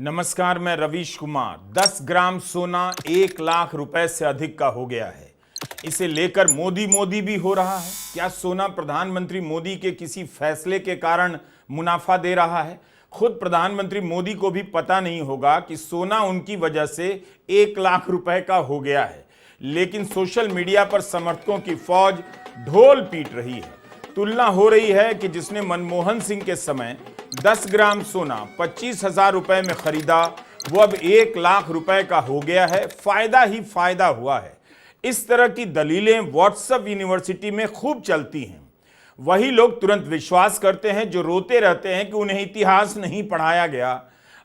नमस्कार, मैं रवीश कुमार। 10 ग्राम सोना 1 लाख रुपए से अधिक का हो गया है। इसे लेकर मोदी भी हो रहा है। क्या सोना प्रधानमंत्री मोदी के किसी फैसले के कारण मुनाफा दे रहा है? खुद प्रधानमंत्री मोदी को भी पता नहीं होगा कि सोना उनकी वजह से 1 लाख रुपए का हो गया है, लेकिन सोशल मीडिया पर समर्थकों की फौज ढोल पीट रही है। तुलना हो रही है कि जिसने मनमोहन सिंह के समय 10 ग्राम सोना 25,000 रुपए में खरीदा, वो अब 1 लाख रुपए का हो गया है। फायदा ही फायदा हुआ है। इस तरह की दलीलें व्हाट्सएप यूनिवर्सिटी में खूब चलती हैं। वही लोग तुरंत विश्वास करते हैं जो रोते रहते हैं कि उन्हें इतिहास नहीं पढ़ाया गया।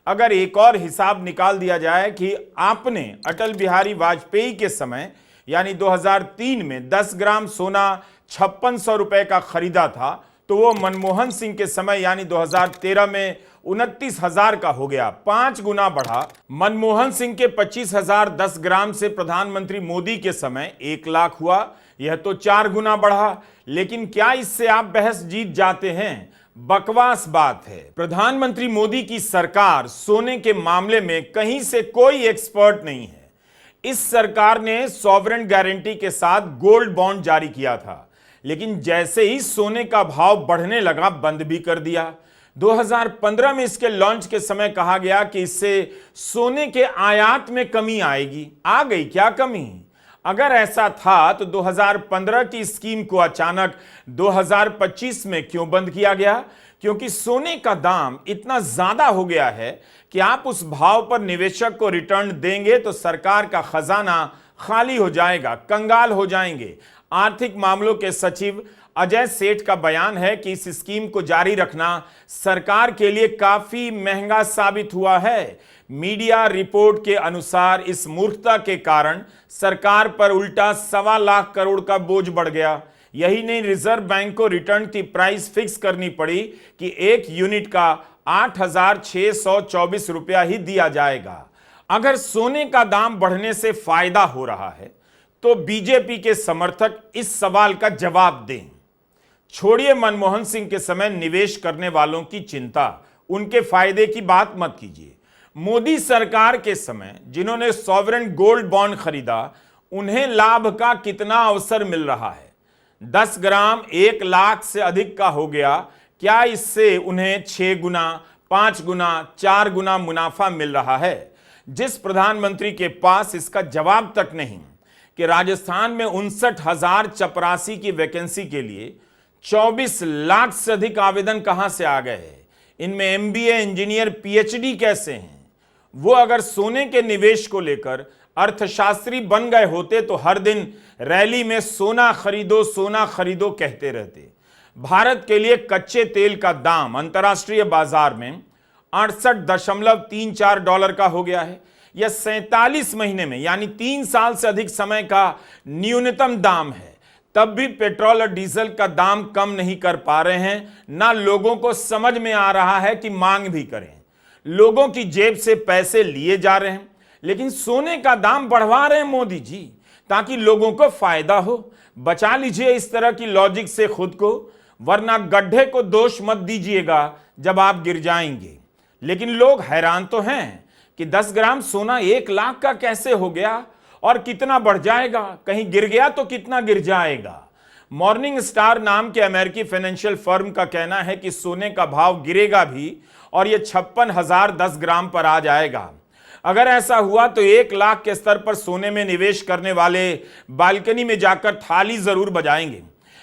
अगर एक और हिसाब निकाल दिया जाए कि आपने अटल बिहारी वाजपेयी के समय यानी 2003 में 10 ग्राम सोना 5600 रुपए का खरीदा था, तो वो मनमोहन सिंह के समय यानी 2013 में 29,000 का हो गया, 5 गुना बढ़ा। मनमोहन सिंह के 25,000 10 ग्राम से प्रधानमंत्री मोदी के समय 1 लाख हुआ, यह तो 4 गुना बढ़ा। लेकिन क्या इससे आप बहस जीत जाते हैं? बकवास बात है। प्रधानमंत्री मोदी की सरकार सोने के मामले में कहीं से कोई एक्सपर्ट नहीं है। इस सरकार ने सॉवरेन गारंटी के साथ गोल्ड बॉन्ड जारी किया था, लेकिन जैसे ही सोने का भाव बढ़ने लगा बंद भी कर दिया। 2015 में इसके लॉन्च के समय कहा गया कि इससे सोने के आयात में कमी आएगी। आ गई क्या कमी? अगर ऐसा था तो 2015 की स्कीम को अचानक 2025 में क्यों बंद किया गया? क्योंकि सोने का दाम इतना ज्यादा हो गया है कि आप उस भाव पर निवेशक को रिटर्न देंगे तो सरकार का खजाना खाली हो जाएगा, कंगाल हो जाएंगे। आर्थिक मामलों के सचिव अजय सेठ का बयान है कि इस स्कीम को जारी रखना सरकार के लिए काफी महंगा साबित हुआ है। मीडिया रिपोर्ट के अनुसार इस मूर्खता के कारण सरकार पर उल्टा 1.25 लाख करोड़ का बोझ बढ़ गया। यही नहीं, रिजर्व बैंक को रिटर्न की प्राइस फिक्स करनी पड़ी कि 1 यूनिट का 8,624 रुपया ही दिया जाएगा। अगर सोने का दाम बढ़ने से फायदा हो रहा है तो बीजेपी के समर्थक इस सवाल का जवाब दें। छोड़िए मनमोहन सिंह के समय निवेश करने वालों की चिंता, उनके फायदे की बात मत कीजिए। मोदी सरकार के समय जिन्होंने सॉवरेन गोल्ड बॉन्ड खरीदा, उन्हें लाभ का कितना अवसर मिल रहा है? 10 ग्राम 1 लाख से अधिक का हो गया। क्या इससे उन्हें 6 गुना, 5 गुना, 4 गुना मुनाफा मिल रहा है? जिस प्रधानमंत्री के पास इसका जवाब तक नहीं कि राजस्थान में 59,000 चपरासी की वैकेंसी के लिए 24 लाख से अधिक आवेदन कहां से आ गए हैं? इनमें एमबीए, इंजीनियर, पीएचडी कैसे हैं? वो अगर सोने के निवेश को लेकर अर्थशास्त्री बन गए होते तो हर दिन रैली में सोना खरीदो कहते रहते। भारत के लिए कच्चे तेल का दाम अंतर्राष्ट्रीय बाजार में 68.34 डॉलर का हो गया है। यह 47 महीने में यानी 3 साल से अधिक समय का न्यूनतम दाम है। तब भी पेट्रोल और डीजल का दाम कम नहीं कर पा रहे हैं। ना लोगों को समझ में आ रहा है कि मांग भी करें। लोगों की जेब से पैसे लिए जा रहे हैं, लेकिन सोने का दाम बढ़वा रहे हैं मोदी जी, ताकि लोगों को फायदा हो। बचा लीजिए इस तरह की लॉजिक से खुद को, वरना गड्ढे को दोष मत दीजिएगा जब आप गिर जाएंगे। लेकिन लोग हैरान तो हैं कि 10 ग्राम सोना 1 लाख का कैसे हो गया और कितना बढ़ जाएगा? कहीं गिर गया तो कितना गिर जाएगा? मॉर्निंग स्टार नाम के अमेरिकी फाइनेंशियल फर्म का कहना है कि सोने का भाव गिरेगा भी और यह 56,000 10 ग्राम पर आ जाएगा। अगर ऐसा हुआ तो 1 लाख के स्तर पर सोने में निवेश करने वाले बालकनी में जाकर थाली जरूर बजाएंगे।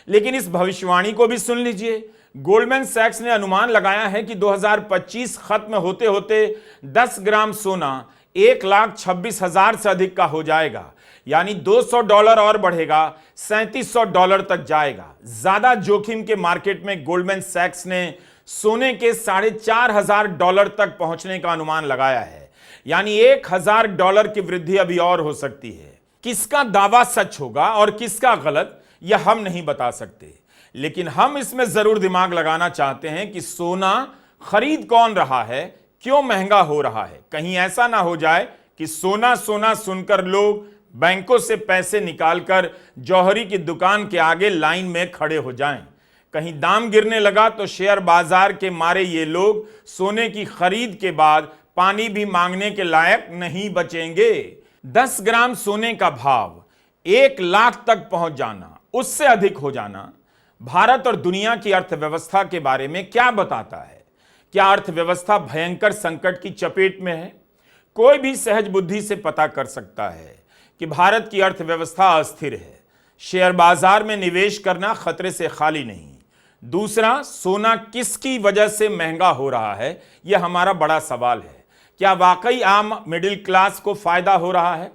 लेकिन इस भविष्यवाणी को भी सुन लीजिए। गोल्डमैन सैक्स ने अनुमान लगाया है कि 2025 खत्म होते होते 10 ग्राम सोना 1,26,000 से अधिक का हो जाएगा, यानी $200 और बढ़ेगा, $3,700 तक जाएगा। ज्यादा जोखिम के मार्केट में गोल्डमैन सैक्स ने सोने के $4,500 तक पहुंचने का अनुमान लगाया है, यानी $1,000 की वृद्धि अभी और हो सकती है। किसका दावा सच होगा और किसका गलत, यह हम नहीं बता सकते, लेकिन हम इसमें जरूर दिमाग लगाना चाहते हैं कि सोना खरीद कौन रहा है, क्यों महंगा हो रहा है। कहीं ऐसा ना हो जाए कि सोना सुनकर लोग बैंकों से पैसे निकालकर जौहरी की दुकान के आगे लाइन में खड़े हो जाएं। कहीं दाम गिरने लगा तो शेयर बाजार के मारे ये लोग सोने की खरीद के बाद पानी भी मांगने के लायक नहीं बचेंगे। 10 ग्राम सोने का भाव 1 लाख तक पहुंच जाना, उससे अधिक हो जाना भारत और दुनिया की अर्थव्यवस्था के बारे में क्या बताता है? क्या अर्थव्यवस्था भयंकर संकट की चपेट में है? कोई भी सहज बुद्धि से पता कर सकता है कि भारत की अर्थव्यवस्था अस्थिर है। शेयर बाजार में निवेश करना खतरे से खाली नहीं। दूसरा, सोना किसकी वजह से महंगा हो रहा है, यह हमारा बड़ा सवाल है। क्या वाकई आम मिडिल क्लास को फायदा हो रहा है?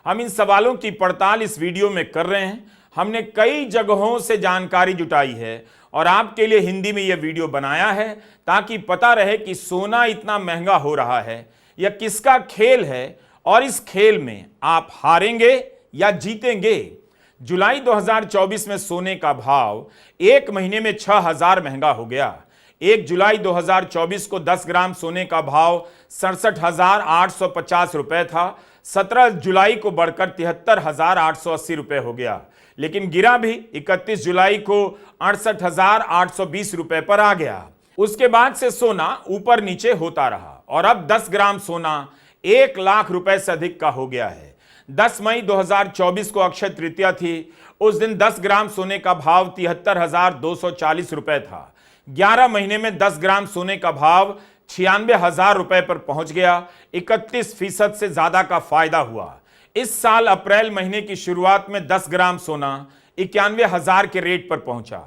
हम इन सवालों की पड़ताल इस वीडियो में कर रहे हैं। हमने कई जगहों से जानकारी जुटाई है और आपके लिए हिंदी में यह वीडियो बनाया है ताकि पता रहे कि सोना इतना महंगा हो रहा है यह किसका खेल है और इस खेल में आप हारेंगे या जीतेंगे। जुलाई 2024 में सोने का भाव एक महीने में 6,000 महंगा हो गया। 1 जुलाई 2024 को 10 ग्राम सोने का भाव 67,850 रुपए था। 17 जुलाई को बढ़कर 73,880 रुपए हो गया, लेकिन गिरा भी। 31 जुलाई को 68,820 रुपए पर आ गया। उसके बाद से सोना ऊपर नीचे होता रहा और अब 10 ग्राम सोना 1 लाख रुपए से अधिक का हो गया है। 10 मई 2024 को अक्षय तृतीया थी। उस दिन 10 ग्राम सोने का भाव 73,240 रुपए था। 11 महीने में 10 ग्राम सोने का भाव 96,000 रुपए पर पहुंच गया। 31% से ज्यादा का फायदा हुआ। इस साल अप्रैल महीने की शुरुआत में 10 ग्राम सोना 91,000 के रेट पर पहुंचा।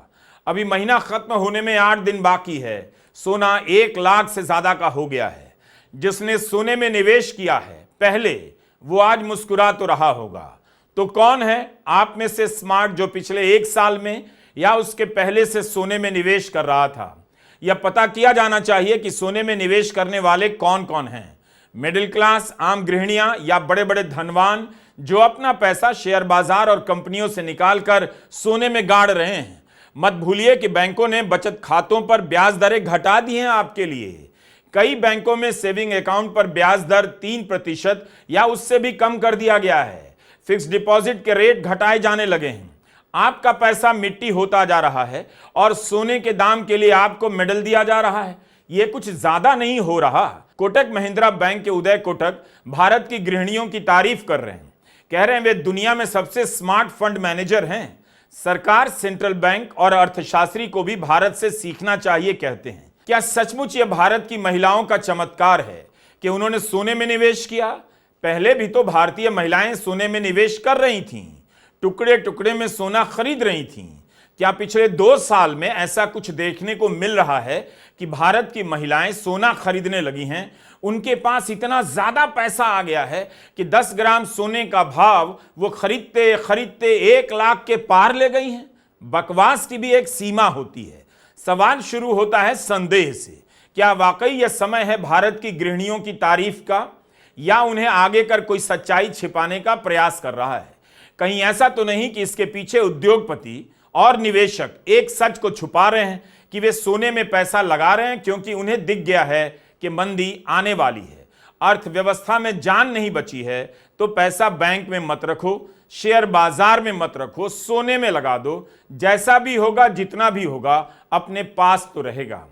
अभी महीना खत्म होने में 8 दिन बाकी है। सोना 1 लाख से ज्यादा का हो गया है। जिसने सोने में निवेश किया है पहले, वो आज मुस्कुरा तो रहा होगा। तो कौन है आप में से स्मार्ट जो पिछले 1 साल में या उसके पहले से सोने में निवेश कर रहा था? यह पता किया जाना चाहिए कि सोने में निवेश करने वाले कौन कौन हैं। मिडिल क्लास, आम गृहिणियां या बड़े बड़े धनवान जो अपना पैसा शेयर बाजार और कंपनियों से निकालकर सोने में गाड़ रहे हैं। मत भूलिए कि बैंकों ने बचत खातों पर ब्याज दरें घटा दी हैं आपके लिए। कई बैंकों में सेविंग अकाउंट पर ब्याज दर 3% या उससे भी कम कर दिया गया है। फिक्स डिपॉजिट के रेट घटाए जाने लगे हैं। आपका पैसा मिट्टी होता जा रहा है और सोने के दाम के लिए आपको मेडल दिया जा रहा है। यह कुछ ज्यादा नहीं हो रहा। कोटक महिंद्रा बैंक के उदय कोटक भारत की गृहिणियों की तारीफ कर रहे हैं। कह रहे हैं वे दुनिया में सबसे स्मार्ट फंड मैनेजर हैं। सरकार, सेंट्रल बैंक और अर्थशास्त्री को भी भारत से सीखना चाहिए कहते हैं। क्या सचमुच यह भारत की महिलाओं का चमत्कार है कि उन्होंने सोने में निवेश किया? पहले भी तो भारतीय महिलाएं सोने में निवेश कर रही थीं, टुकड़े टुकड़े में सोना खरीद रही थीं। क्या पिछले 2 साल में ऐसा कुछ देखने को मिल रहा है कि भारत की महिलाएं सोना खरीदने लगी हैं? उनके पास इतना ज्यादा पैसा आ गया है कि 10 ग्राम सोने का भाव वो खरीदते खरीदते 1 लाख के पार ले गई हैं। बकवास की भी एक सीमा होती है। सवाल शुरू होता है संदेह से। क्या वाकई यह समय है भारत की गृहिणियों की तारीफ का, या उन्हें आगे कर कोई सच्चाई छिपाने का प्रयास कर रहा है? कहीं ऐसा तो नहीं कि इसके पीछे उद्योगपति और निवेशक एक सच को छुपा रहे हैं कि वे सोने में पैसा लगा रहे हैं क्योंकि उन्हें दिख गया है कि मंदी आने वाली है, अर्थव्यवस्था में जान नहीं बची है, तो पैसा बैंक में मत रखो, शेयर बाजार में मत रखो, सोने में लगा दो। जैसा भी होगा, जितना भी होगा, अपने पास तो रहेगा।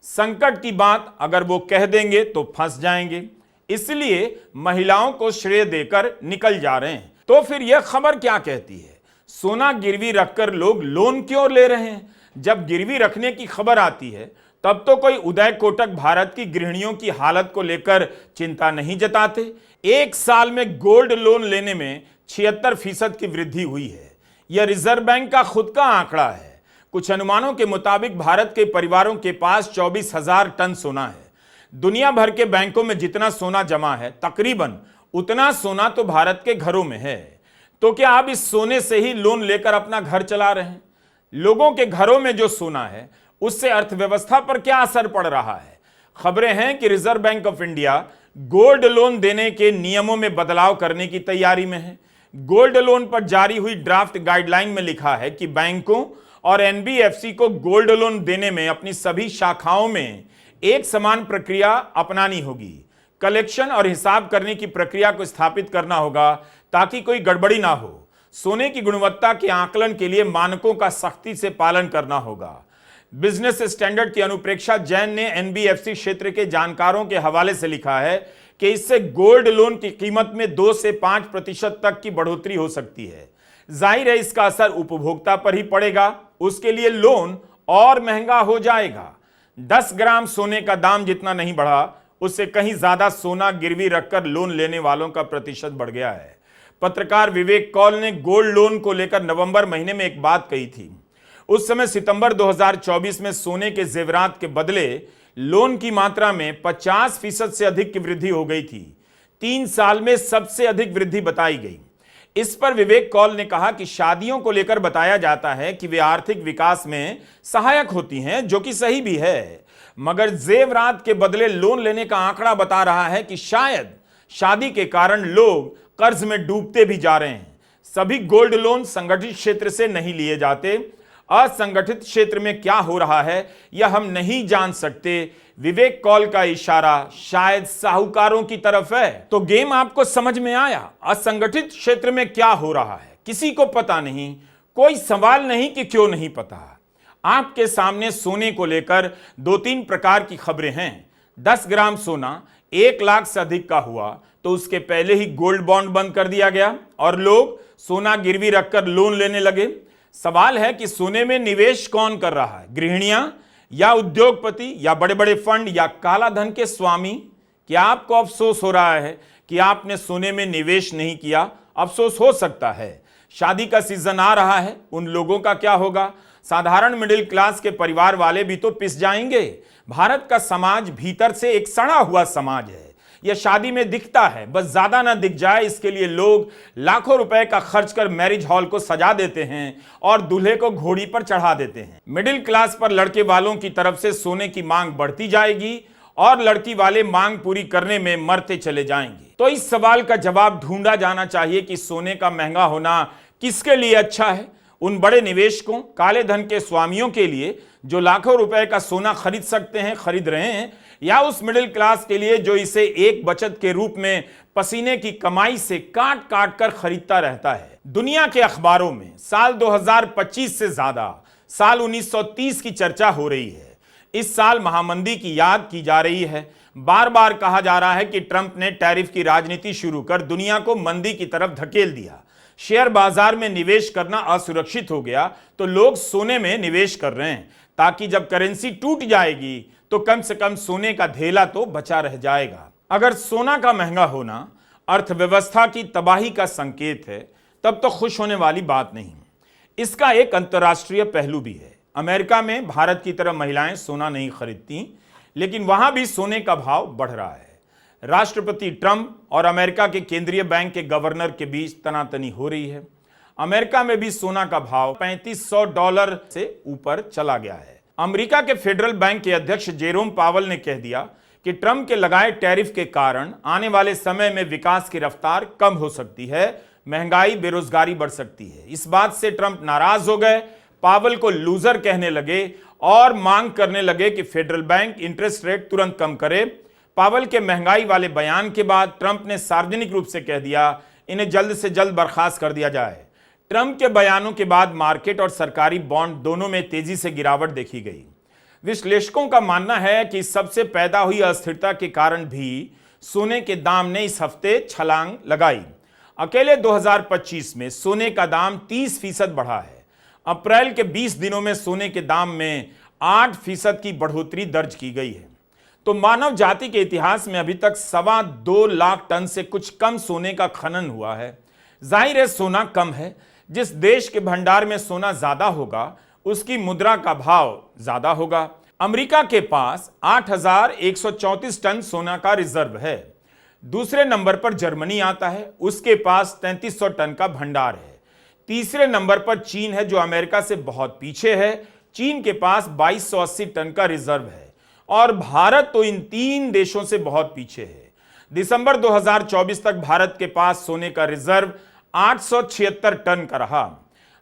संकट की बात अगर वो कह देंगे तो फंस जाएंगे, इसलिए महिलाओं को श्रेय देकर निकल जा रहे हैं। तो फिर यह खबर क्या कहती है? सोना गिरवी रखकर लोग लोन क्यों ले रहे हैं? जब गिरवी रखने की खबर आती है तब तो कोई उदय कोटक भारत की गृहिणियों की हालत को लेकर चिंता नहीं जताते। 1 साल में गोल्ड लोन लेने में 76% की वृद्धि हुई है। यह रिजर्व बैंक का खुद का आंकड़ा है। कुछ अनुमानों के मुताबिक भारत के परिवारों के पास 24,000 टन सोना है। दुनिया भर के बैंकों में जितना सोना जमा है, तकरीबन उतना सोना तो भारत के घरों में है। तो क्या आप इस सोने से ही लोन लेकर अपना घर चला रहे हैं? लोगों के घरों में जो सोना है उससे अर्थव्यवस्था पर क्या असर पड़ रहा है? खबरें हैं कि reserve bank of India gold loan देने के नियमों में बदलाव करने की तैयारी में है। गोल्ड लोन पर जारी हुई ड्राफ्ट गाइडलाइन में लिखा है कि बैंकों और एनबीएफसी को गोल्ड लोन देने में अपनी सभी शाखाओं में एक समान प्रक्रिया अपनानी होगी। कलेक्शन और हिसाब करने की प्रक्रिया को स्थापित करना होगा ताकि कोई गड़बड़ी ना हो। सोने की गुणवत्ता के आकलन के लिए मानकों का सख्ती से पालन करना होगा। बिजनेस स्टैंडर्ड की अनुप्रेक्षा जैन ने एनबीएफसी क्षेत्र के जानकारों के हवाले से लिखा है कि इससे गोल्ड लोन की कीमत में 2 से 5% तक की बढ़ोतरी हो सकती है। जाहिर है इसका असर उपभोक्ता पर ही पड़ेगा, उसके लिए लोन और महंगा हो जाएगा। 10 ग्राम सोने का दाम जितना नहीं बढ़ा, उससे कहीं ज्यादा सोना गिरवी रखकर लोन लेने वालों का प्रतिशत बढ़ गया है। पत्रकार विवेक कौल ने गोल्ड लोन को लेकर नवंबर महीने में एक बात कही थी। उस समय सितंबर 2024 में सोने के जेवरात के बदले लोन की मात्रा में 50% से अधिक की वृद्धि हो गई थी। 3 साल में सबसे अधिक वृद्धि बताई गई। इस पर विवेक कौल ने कहा कि शादियों को लेकर बताया जाता है कि वे आर्थिक विकास में सहायक होती हैं, जो कि सही भी है, मगर जेवरात के बदले लोन लेने का आंकड़ा बता रहा है कि शायद शादी के कारण लोग कर्ज में डूबते भी जा रहे हैं। सभी गोल्ड लोन संगठित क्षेत्र से नहीं लिए जाते। असंगठित क्षेत्र में क्या हो रहा है यह हम नहीं जान सकते। विवेक कौल का इशारा शायद साहूकारों की तरफ है। तो गेम आपको समझ में आया। असंगठित क्षेत्र में क्या हो रहा है किसी को पता नहीं। कोई सवाल नहीं कि क्यों नहीं पता। आपके सामने सोने को लेकर 2-3 प्रकार की खबरें हैं। 10 ग्राम सोना 1 लाख से अधिक का हुआ तो उसके पहले ही गोल्ड बॉन्ड बंद कर दिया गया और लोग सोना गिरवी रखकर लोन लेने लगे। सवाल है कि सोने में निवेश कौन कर रहा है, गृहिणियां या उद्योगपति या बड़े बड़े फंड या काला धन के स्वामी? क्या आपको अफसोस हो रहा है कि आपने सोने में निवेश नहीं किया? अफसोस हो सकता है। शादी का सीजन आ रहा है, उन लोगों का क्या होगा? साधारण मिडिल क्लास के परिवार वाले भी तो पिस जाएंगे। भारत का समाज भीतर से एक सड़ा हुआ समाज है। यह शादी में दिखता है, बस ज्यादा ना दिख जाए इसके लिए लोग लाखों रुपए का खर्च कर मैरिज हॉल को सजा देते हैं और दूल्हे को घोड़ी पर चढ़ा देते हैं। मिडिल क्लास पर लड़के वालों की तरफ से सोने की मांग बढ़ती जाएगी और लड़की वाले मांग पूरी करने में मरते चले जाएंगे। तो इस सवाल का जवाब ढूंढा जाना चाहिए कि सोने का महंगा होना किसके लिए अच्छा है? उन बड़े निवेशकों, काले धन के स्वामियों के लिए जो लाखों रुपए का सोना खरीद सकते हैं, खरीद रहे हैं, या उस मिडिल क्लास के लिए जो इसे एक बचत के रूप में पसीने की कमाई से काट काट कर खरीदता रहता है? दुनिया के अखबारों में साल 2025 से ज्यादा साल 1930 की चर्चा हो रही है। इस साल महामंदी की याद की जा रही है। बार बार कहा जा रहा है कि ट्रंप ने टैरिफ की राजनीति शुरू कर दुनिया को मंदी की तरफ धकेल दिया। शेयर बाजार में निवेश करना असुरक्षित हो गया तो लोग सोने में निवेश कर रहे हैं ताकि जब करेंसी टूट जाएगी तो कम से कम सोने का धेला तो बचा रह जाएगा। अगर सोना का महंगा होना अर्थव्यवस्था की तबाही का संकेत है तब तो खुश होने वाली बात नहीं। इसका एक अंतर्राष्ट्रीय पहलू भी है। अमेरिका में भारत की तरह महिलाएं सोना नहीं खरीदती, लेकिन वहां भी सोने का भाव बढ़ रहा है। राष्ट्रपति ट्रंप और अमेरिका के केंद्रीय बैंक के गवर्नर के बीच तनातनी हो रही है। अमेरिका में भी सोना का भाव $3500 से ऊपर चला गया है। अमेरिका के फेडरल बैंक के अध्यक्ष जेरोम पावल ने कह दिया कि ट्रंप के लगाए टैरिफ के कारण आने वाले समय में विकास की रफ्तार कम हो सकती है, महंगाई, बेरोजगारी बढ़ सकती है। इस बात से ट्रंप नाराज हो गए, पावल को लूजर कहने लगे और मांग करने लगे कि फेडरल बैंक इंटरेस्ट रेट तुरंत कम करे। पावल के महंगाई वाले बयान के बाद ट्रंप ने सार्वजनिक रूप से कह दिया इन्हें जल्द से जल्द बर्खास्त कर दिया जाए। ट्रंप के बयानों के बाद मार्केट और सरकारी बॉन्ड दोनों में तेजी से गिरावट देखी गई। विश्लेषकों का मानना है कि सबसे पैदा हुई अस्थिरता के कारण भी सोने के दाम ने इस हफ्ते छलांग लगाई। अकेले 2025 में सोने का दाम 30% बढ़ा है। अप्रैल के 20 दिनों में सोने के दाम में 8% की बढ़ोतरी दर्ज की गई है। तो मानव जाति के इतिहास में अभी तक 2.25 लाख टन से कुछ कम सोने का खनन हुआ है। जाहिर है सोना कम है। जिस देश के भंडार में सोना ज्यादा होगा उसकी मुद्रा का भाव ज्यादा होगा। अमेरिका के पास 8,134 टन सोना का रिजर्व है। दूसरे नंबर पर जर्मनी आता है, उसके पास 3300 टन का भंडार है। तीसरे नंबर पर चीन है जो अमेरिका से बहुत पीछे है। चीन के पास 2280 टन का रिजर्व है और भारत तो इन 3 देशों से बहुत पीछे है। दिसंबर 2024 तक भारत के पास सोने का रिजर्व 876 टन का रहा।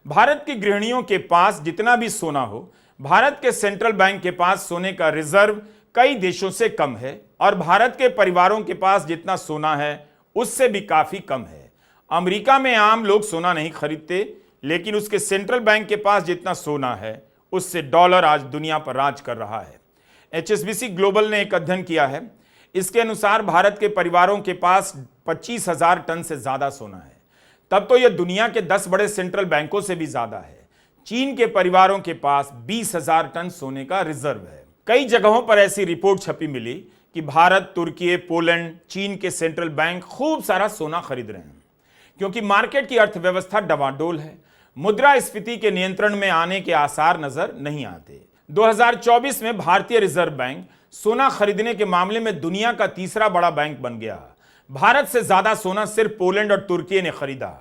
भारत की गृहिणियों के पास जितना भी सोना हो, भारत के सेंट्रल बैंक के पास सोने का रिजर्व कई देशों से कम है और भारत के परिवारों के पास जितना सोना है उससे भी काफी कम है। अमेरिका में आम लोग सोना नहीं खरीदते, लेकिन उसके सेंट्रल बैंक के पास जितना सोना है उससे डॉलर आज दुनिया पर राज कर रहा है। HSBC ग्लोबल ने एक अध्ययन किया है। इसके अनुसार भारत के परिवारों के पास 25,000 टन से ज्यादा सोना है। तब तो यह दुनिया के 10 बड़े सेंट्रल बैंकों से भी ज्यादा है। चीन के परिवारों के पास 20,000 टन सोने का रिजर्व है। कई जगहों पर ऐसी रिपोर्ट छपी मिली कि भारत, तुर्की, पोलैंड, चीन के सेंट्रल बैंक खूब सारा सोना खरीद रहे हैं क्योंकि मार्केट की अर्थव्यवस्था डवाडोल है। मुद्रास्फीति के नियंत्रण में आने के आसार नजर नहीं आते। 2024 में भारतीय रिजर्व बैंक सोना खरीदने के मामले में दुनिया का तीसरा बड़ा बैंक बन गया। भारत से ज्यादा सोना सिर्फ पोलैंड और तुर्की ने खरीदा।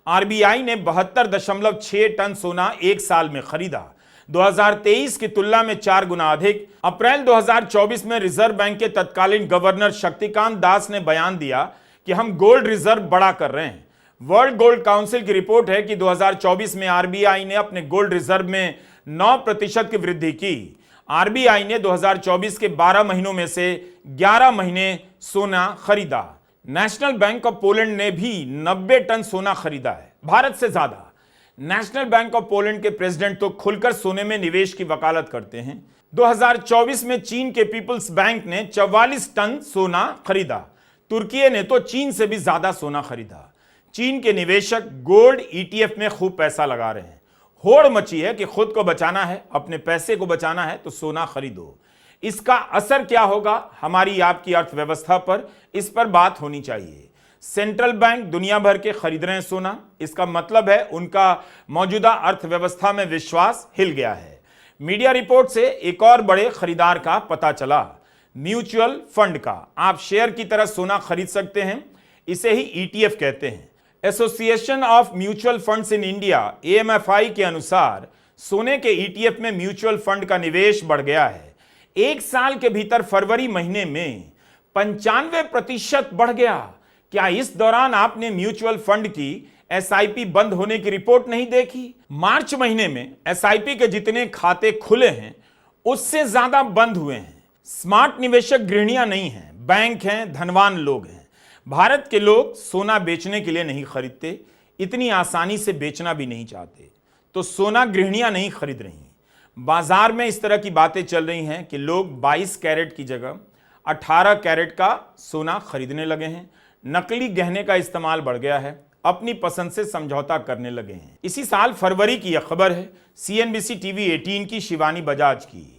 आरबीआई ने 72.6 टन सोना एक साल में खरीदा, 2023 की तुलना में 4 गुना अधिक। अप्रैल 2024 में रिजर्व बैंक के तत्कालीन गवर्नर शक्तिकांत दास ने बयान दिया कि हम गोल्ड रिजर्व बड़ा कर रहे हैं। वर्ल्ड गोल्ड काउंसिल की रिपोर्ट है कि 2024 में आरबीआई ने अपने गोल्ड रिजर्व में 9% की वृद्धि की। आरबीआई ने 2024 के 12 महीनों में से 11 महीने सोना खरीदा। नेशनल बैंक ऑफ पोलैंड ने भी 90 टन सोना खरीदा है, भारत से ज्यादा। नेशनल बैंक ऑफ पोलैंड के प्रेसिडेंट तो खुलकर सोने में निवेश की वकालत करते हैं। 2024 में चीन के पीपल्स बैंक ने 44 टन सोना खरीदा। तुर्की ने तो चीन से भी ज्यादा सोना खरीदा। चीन के निवेशक गोल्ड ETF में खूब पैसा लगा रहे हैं। होड़ मची है कि खुद को बचाना है, अपने पैसे को बचाना है तो सोना खरीदो। इसका असर क्या होगा हमारी आपकी अर्थव्यवस्था पर, इस पर बात होनी चाहिए। सेंट्रल बैंक दुनिया भर के खरीद रहे हैं सोना, इसका मतलब है उनका मौजूदा अर्थव्यवस्था में विश्वास हिल गया है। मीडिया रिपोर्ट से एक और बड़े खरीदार का पता चला, म्यूचुअल फंड का। आप शेयर की तरह सोना खरीद सकते हैं, इसे ही ETF कहते हैं। Association of mutual funds in India AMFI के अनुसार सोने के ETF में म्यूचुअल फंड का निवेश बढ़ गया है। एक साल के भीतर फरवरी महीने में 95% बढ़ गया। क्या इस दौरान आपने म्यूचुअल फंड की SIP बंद होने की रिपोर्ट नहीं देखी? मार्च महीने में SIP के जितने खाते खुले हैं उससे ज्यादा बंद हुए हैं। स्मार्ट निवेशक गृहणियां नहीं हैं, बैंक हैं, धनवान लोग हैं। भारत के लोग सोना बेचने के लिए नहीं खरीदते, इतनी आसानी से बेचना भी नहीं चाहते, तो सोना गृहणियां नहीं खरीद रही। बाजार में इस तरह की बातें चल रही हैं कि लोग 22 कैरेट की जगह 18 कैरेट का सोना खरीदने लगे हैं। नकली गहने का इस्तेमाल बढ़ गया है, अपनी पसंद से समझौता करने लगे हैं। इसी साल फरवरी की यह खबर है CNBC TV 18 की शिवानी बजाज की।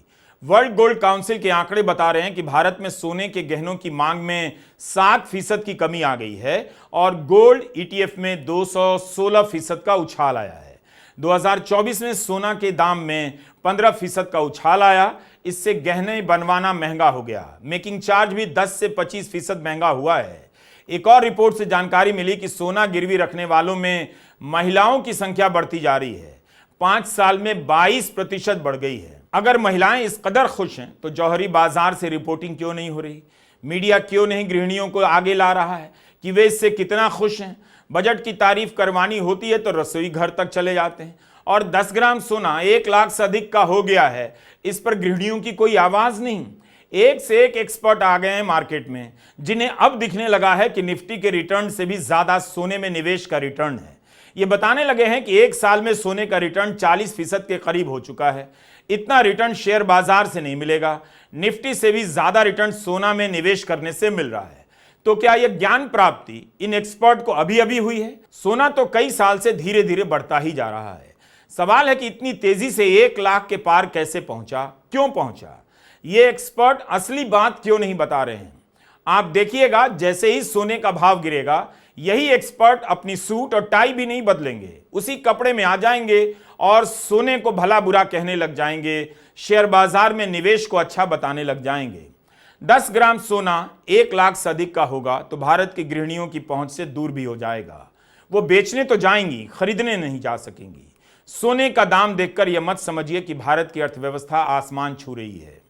वर्ल्ड गोल्ड काउंसिल के आंकड़े बता रहे हैं कि भारत में सोने के गहनों की मांग में 7% की कमी आ गई है और गोल्ड ETF में 216% का उछाल आया है। 2024 में सोना के दाम में 15% का उछाल आया। इससे गहने बनवाना महंगा हो गया। मेकिंग चार्ज भी 10 से 25% महंगा हुआ है। एक और रिपोर्ट से जानकारी मिली कि सोना गिरवी रखने वालों में महिलाओं की संख्या बढ़ती जा रही है। 5 साल में 22% बढ़ गई है। अगर महिलाएं इस कदर खुश हैं तो जौहरी बाजार से रिपोर्टिंग क्यों नहीं हो रही? मीडिया क्यों नहीं गृहिणियों को आगे ला रहा है कि वे इससे कितना खुश हैं? बजट की तारीफ करवानी होती है तो रसोई घर तक चले जाते हैं। और 10 ग्राम सोना 1 लाख से अधिक का हो गया है, इस पर गृहिणियों की कोई आवाज नहीं। एक से एक एक्सपर्ट आ गए हैं मार्केट में, जिन्हें अब दिखने लगा है कि निफ्टी के रिटर्न से भी ज्यादा सोने में निवेश का रिटर्न है। ये बताने लगे हैं कि एक साल में सोने का रिटर्न 40% के करीब हो चुका है। इतना रिटर्न शेयर बाजार से नहीं मिलेगा, निफ्टी से भी ज्यादा रिटर्न सोना में निवेश करने से मिल रहा है। तो क्या यह ज्ञान प्राप्ति इन एक्सपर्ट को अभी अभी हुई है? सोना तो कई साल से धीरे धीरे बढ़ता ही जा रहा है। सवाल है कि इतनी तेजी से 1 लाख के पार कैसे पहुंचा, क्यों पहुंचा? ये एक्सपर्ट असली बात क्यों नहीं बता रहे हैं? आप देखिएगा, जैसे ही सोने का भाव गिरेगा, यही एक्सपर्ट अपनी सूट और टाई भी नहीं बदलेंगे, उसी कपड़े में आ जाएंगे और सोने को भला बुरा कहने लग जाएंगे, शेयर बाजार में निवेश को अच्छा बताने लग जाएंगे। 10 ग्राम सोना 1 लाख से अधिक का होगा तो भारत की गृहिणियों की पहुंच से दूर भी हो जाएगा। वो बेचने तो जाएंगी, खरीदने नहीं जा सकेंगी। सोने का दाम देखकर यह मत समझिए कि भारत की अर्थव्यवस्था आसमान छू रही है।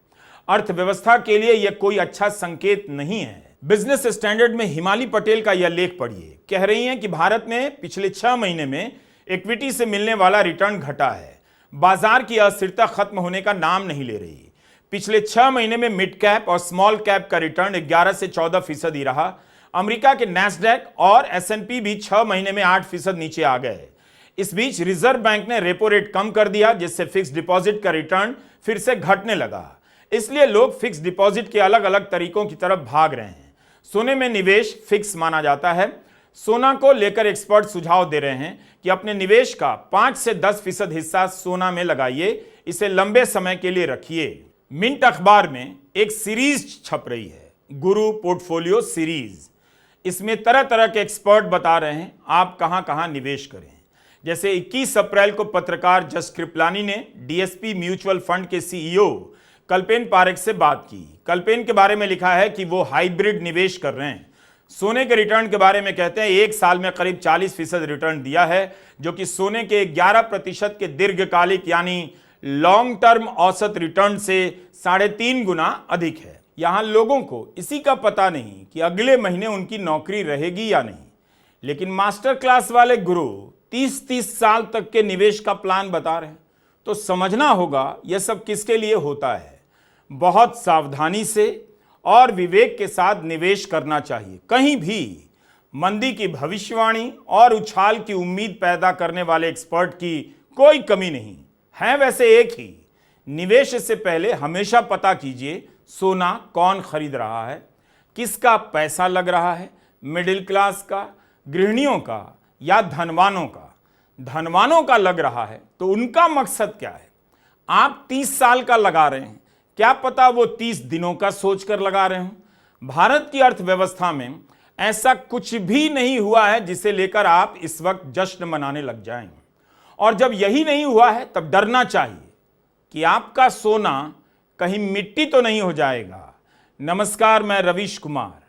अर्थव्यवस्था के लिए यह कोई अच्छा संकेत नहीं है। बिजनेस स्टैंडर्ड में हिमाली पटेल का यह लेख पढ़िए। कह रही हैं कि भारत में पिछले 6 महीने में इक्विटी से मिलने वाला रिटर्न घटा है। बाजार की अस्थिरता खत्म होने का नाम नहीं ले रही। पिछले 6 महीने में मिड कैप और स्मॉल कैप का रिटर्न 11 से 14% ही रहा। अमेरिका के नैस्डैक और S&P भी 6 महीने में 8% नीचे आ गए। इस बीच रिजर्व बैंक ने रेपो रेट कम कर दिया, जिससे फिक्स डिपॉजिट का रिटर्न फिर से घटने लगा। इसलिए लोग फिक्स डिपॉजिट के अलग अलग तरीकों की तरफ भाग रहे हैं। सोने में निवेश फिक्स माना जाता है। सोना को लेकर एक्सपर्ट सुझाव दे रहे हैं कि अपने निवेश का 5 से 10% हिस्सा सोना में लगाइए, इसे लंबे समय के लिए रखिए। मिंट अखबार में एक सीरीज छप रही है, गुरु पोर्टफोलियो सीरीज। इसमें तरह तरह के एक्सपर्ट बता रहे हैं आप कहां कहां निवेश करें। जैसे 21 अप्रैल को पत्रकार जस कृपलानी ने डीएसपी म्यूचुअल फंड के सीईओ कल्पेन पारेख से बात की। कल्पेन के बारे में लिखा है कि वो हाइब्रिड निवेश कर रहे हैं। सोने के रिटर्न के बारे में कहते हैं 1 साल में करीब 40% रिटर्न दिया है, जो कि सोने के 11% के दीर्घकालिक यानी लॉन्ग टर्म औसत रिटर्न से 3.5 गुना अधिक है। यहां लोगों को इसी का पता नहीं कि अगले महीने उनकी नौकरी रहेगी या नहीं, लेकिन मास्टर क्लास वाले गुरु 30-30 साल तक के निवेश का प्लान बता रहे हैं। तो समझना होगा यह सब किसके लिए होता है। बहुत सावधानी से और विवेक के साथ निवेश करना चाहिए। कहीं भी मंदी की भविष्यवाणी और उछाल की उम्मीद पैदा करने वाले एक्सपर्ट की कोई कमी नहीं है। वैसे एक ही निवेश से पहले हमेशा पता कीजिए सोना कौन खरीद रहा है, किसका पैसा लग रहा है, मिडिल क्लास का, गृहिणियों का या धनवानों का। धनवानों का लग रहा है तो उनका मकसद क्या है। आप 30 साल का लगा रहे हैं, क्या पता वो 30 दिनों का सोचकर लगा रहे हो। भारत की अर्थव्यवस्था में ऐसा कुछ भी नहीं हुआ है जिसे लेकर आप इस वक्त जश्न मनाने लग जाएं। और जब यही नहीं हुआ है तब डरना चाहिए कि आपका सोना कहीं मिट्टी तो नहीं हो जाएगा। नमस्कार, मैं रवीश कुमार।